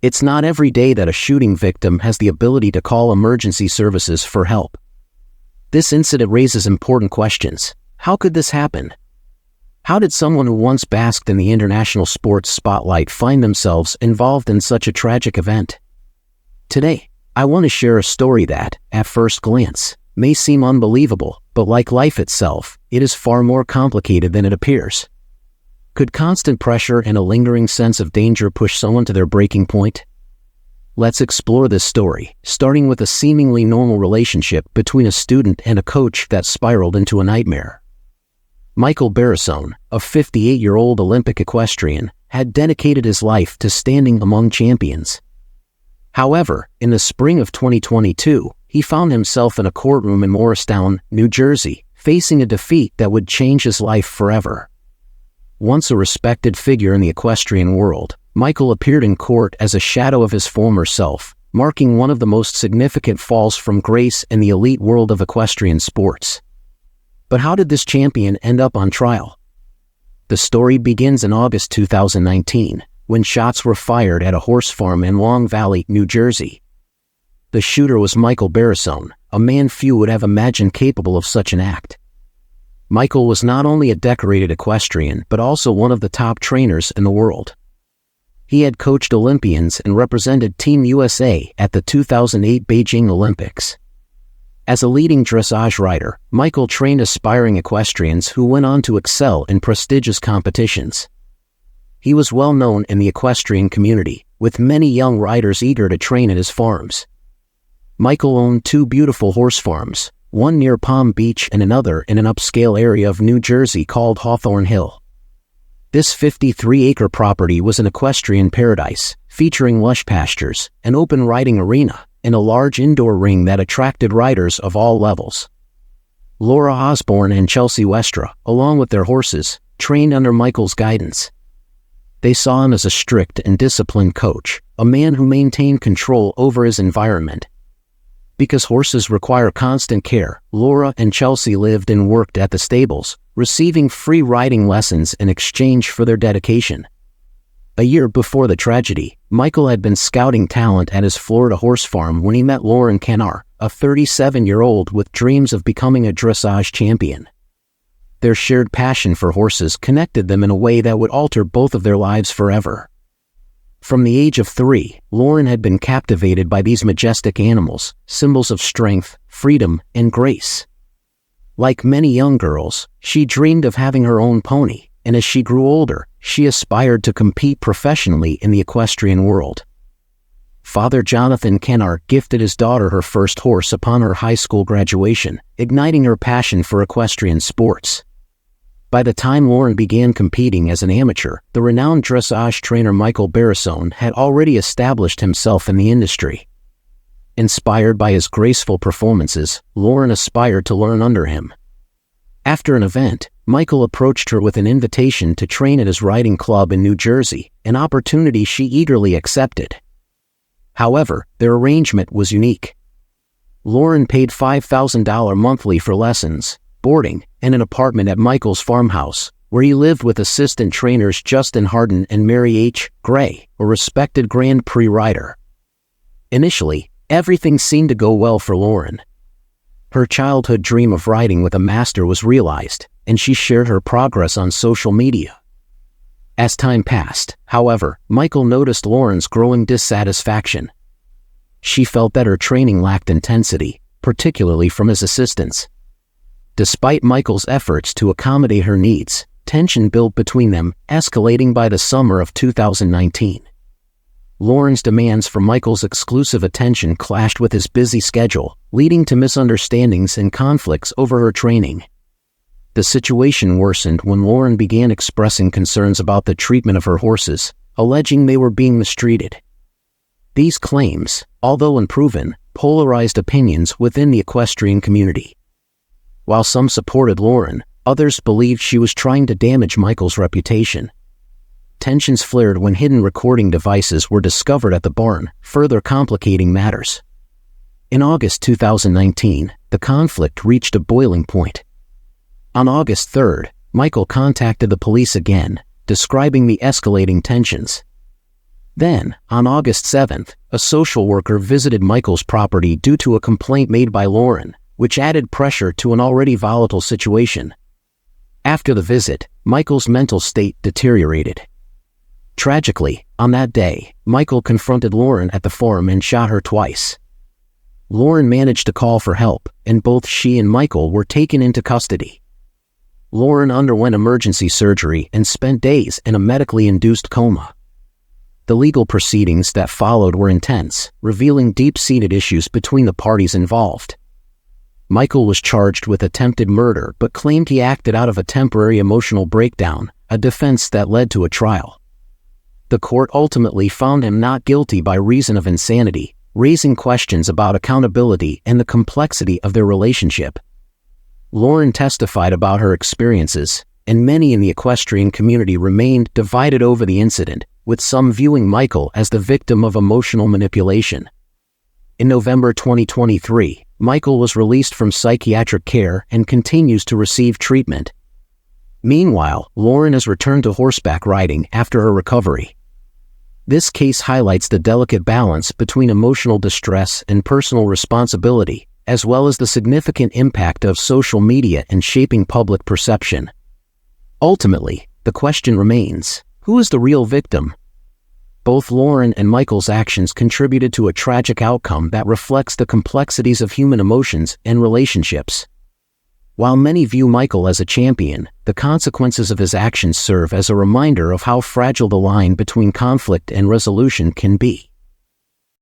It's not every day that a shooting victim has the ability to call emergency services for help. This incident raises important questions. How could this happen? How did someone who once basked in the international sports spotlight find themselves involved in such a tragic event? Today, I want to share a story that, at first glance, may seem unbelievable, but like life itself, it is far more complicated than it appears. Could constant pressure and a lingering sense of danger push someone to their breaking point? Let's explore this story, starting with a seemingly normal relationship between a student and a coach that spiraled into a nightmare. Michael Barrisone, a 58-year-old Olympic equestrian, had dedicated his life to standing among champions. However, in the spring of 2022, he found himself in a courtroom in Morristown, New Jersey, facing a defeat that would change his life forever. Once a respected figure in the equestrian world, Michael appeared in court as a shadow of his former self, marking one of the most significant falls from grace in the elite world of equestrian sports. But how did this champion end up on trial? The story begins in August 2019, when shots were fired at a horse farm in Long Valley, New Jersey. The shooter was Michael Barrisone, a man few would have imagined capable of such an act. Michael was not only a decorated equestrian but also one of the top trainers in the world. He had coached Olympians and represented Team USA at the 2008 Beijing Olympics. As a leading dressage rider, Michael trained aspiring equestrians who went on to excel in prestigious competitions. He was well known in the equestrian community, with many young riders eager to train at his farms. Michael owned two beautiful horse farms, one near Palm Beach and another in an upscale area of New Jersey called Hawthorne Hill. This 53-acre property was an equestrian paradise, featuring lush pastures, an open riding arena, and a large indoor ring that attracted riders of all levels. Laura Osborne and Chelsea Westra, along with their horses, trained under Michael's guidance. They saw him as a strict and disciplined coach, a man who maintained control over his environment. Because horses require constant care, Laura and Chelsea lived and worked at the stables, receiving free riding lessons in exchange for their dedication. A year before the tragedy, Michael had been scouting talent at his Florida horse farm when he met Lauren Kennar, a 37-year-old with dreams of becoming a dressage champion. Their shared passion for horses connected them in a way that would alter both of their lives forever. From the age of 3, Lauren had been captivated by these majestic animals, symbols of strength, freedom, and grace. Like many young girls, she dreamed of having her own pony, and as she grew older, she aspired to compete professionally in the equestrian world. Father Jonathan Kennar gifted his daughter her first horse upon her high school graduation, igniting her passion for equestrian sports. By the time Lauren began competing as an amateur, the renowned dressage trainer Michael Barrisone had already established himself in the industry. Inspired by his graceful performances, Lauren aspired to learn under him. After an event, Michael approached her with an invitation to train at his riding club in New Jersey, an opportunity she eagerly accepted. However, their arrangement was unique. Lauren paid $5,000 monthly for lessons, boarding, and an apartment at Michael's farmhouse, where he lived with assistant trainers Justin Harden and Mary H. Gray, a respected Grand Prix rider. Initially, everything seemed to go well for Lauren. Her childhood dream of riding with a master was realized, and she shared her progress on social media. As time passed, however, Michael noticed Lauren's growing dissatisfaction. She felt that her training lacked intensity, particularly from his assistants. Despite Michael's efforts to accommodate her needs, tension built between them, escalating by the summer of 2019. Lauren's demands for Michael's exclusive attention clashed with his busy schedule, leading to misunderstandings and conflicts over her training. The situation worsened when Lauren began expressing concerns about the treatment of her horses, alleging they were being mistreated. These claims, although unproven, polarized opinions within the equestrian community. While some supported Lauren, others believed she was trying to damage Michael's reputation. Tensions flared when hidden recording devices were discovered at the barn, further complicating matters. In August 2019, the conflict reached a boiling point. On August 3rd, Michael contacted the police again, describing the escalating tensions. Then, on August 7th, a social worker visited Michael's property due to a complaint made by Lauren, which added pressure to an already volatile situation. After the visit, Michael's mental state deteriorated. Tragically, on that day, Michael confronted Lauren at the forum and shot her twice. Lauren managed to call for help, and both she and Michael were taken into custody. Lauren underwent emergency surgery and spent days in a medically induced coma. The legal proceedings that followed were intense, revealing deep-seated issues between the parties involved. Michael was charged with attempted murder but claimed he acted out of a temporary emotional breakdown, a defense that led to a trial. The court ultimately found him not guilty by reason of insanity, raising questions about accountability and the complexity of their relationship. Lauren testified about her experiences, and many in the equestrian community remained divided over the incident, with some viewing Michael as the victim of emotional manipulation. In November 2023, Michael was released from psychiatric care and continues to receive treatment. Meanwhile, Lauren has returned to horseback riding after her recovery. This case highlights the delicate balance between emotional distress and personal responsibility, as well as the significant impact of social media in shaping public perception. Ultimately, the question remains, who is the real victim? Both Lauren and Michael's actions contributed to a tragic outcome that reflects the complexities of human emotions and relationships. While many view Michael as a champion, the consequences of his actions serve as a reminder of how fragile the line between conflict and resolution can be.